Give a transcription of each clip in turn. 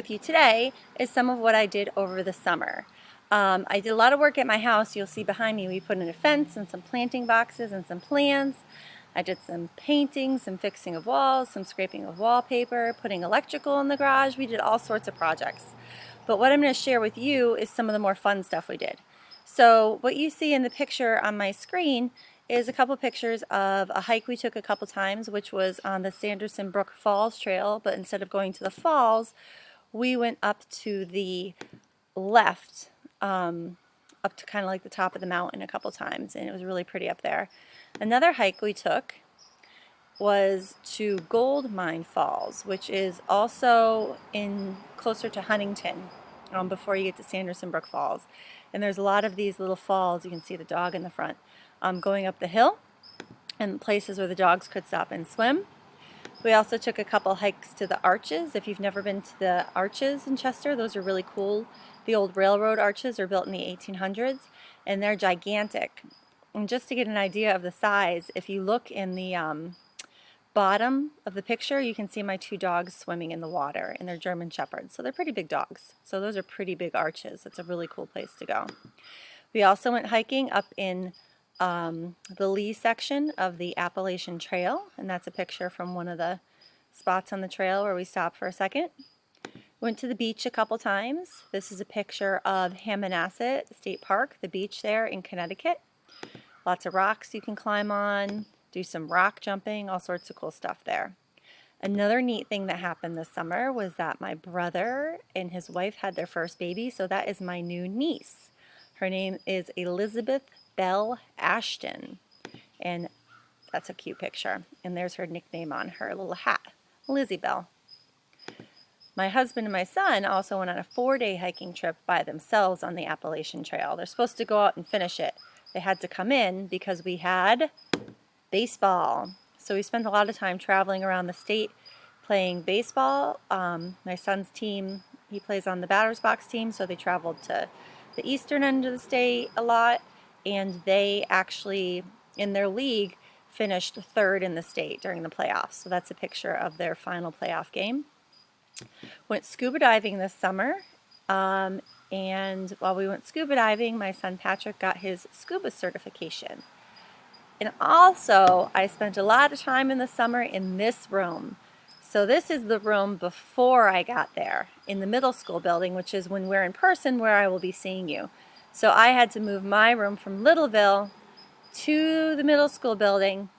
With you today is some of what I did over the summer. I did a lot of work at my house. You'll see behind me we put in a fence and some planting boxes and some plants. I did some painting, some fixing of walls, some scraping of wallpaper, putting electrical in the garage. We did all sorts of projects. But what I'm going to share with you is some of the more fun stuff we did. So what you see in the picture on my screen is a couple pictures of a hike we took a couple times, which was on the Sanderson Brook Falls Trail, but instead of going to the falls, we went up to the left, up to kind of like the top of the mountain a couple times, and it was really pretty up there. Another hike we took was to Gold Mine Falls, which is also in closer to Huntington, before you get to Sanderson Brook Falls. And there's a lot of these little falls. You can see the dog in the front, going up the hill, and places where the dogs could stop and swim. We also took a couple hikes to the arches. If you've never been to the arches in Chester, those are really cool. The old railroad arches are built in the 1800s, and they're gigantic. And just to get an idea of the size, if you look in the bottom of the picture, you can see my two dogs swimming in the water, and they're German Shepherds. So they're pretty big dogs. So those are pretty big arches. It's a really cool place to go. We also went hiking up in the Lee section of the Appalachian Trail, and that's a picture from one of the spots on the trail where we stopped for a second. Went to the beach a couple times. This is a picture of Hammonasset State Park, the beach there in Connecticut. Lots of rocks you can climb on, do some rock jumping, all sorts of cool stuff there. Another neat thing that happened this summer was that my brother and his wife had their first baby, so that is my new niece. Her name is Elizabeth Belle Ashton, and that's a cute picture. And there's her nickname on her little hat, Lizzie Belle. My husband and my son also went on a 4-day hiking trip by themselves on the Appalachian Trail. They're supposed to go out and finish it. They had to come in because we had baseball. So we spent a lot of time traveling around the state playing baseball. My son's team, he plays on the batter's box team, so they traveled to the eastern end of the state a lot, and they actually, in their league, finished third in the state during the playoffs. So that's a picture of their final playoff game. Went scuba diving this summer, and while we went scuba diving, my son Patrick got his scuba certification. And also, I spent a lot of time in the summer in this room. So this is the room before I got there, in the middle school building, which is when we're in person where I will be seeing you. So I had to move my room from Littleville to the middle school building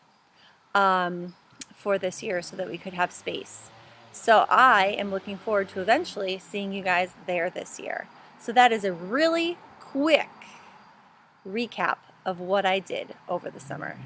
for this year so that we could have space. So I am looking forward to eventually seeing you guys there this year. So that is a really quick recap of what I did over the summer.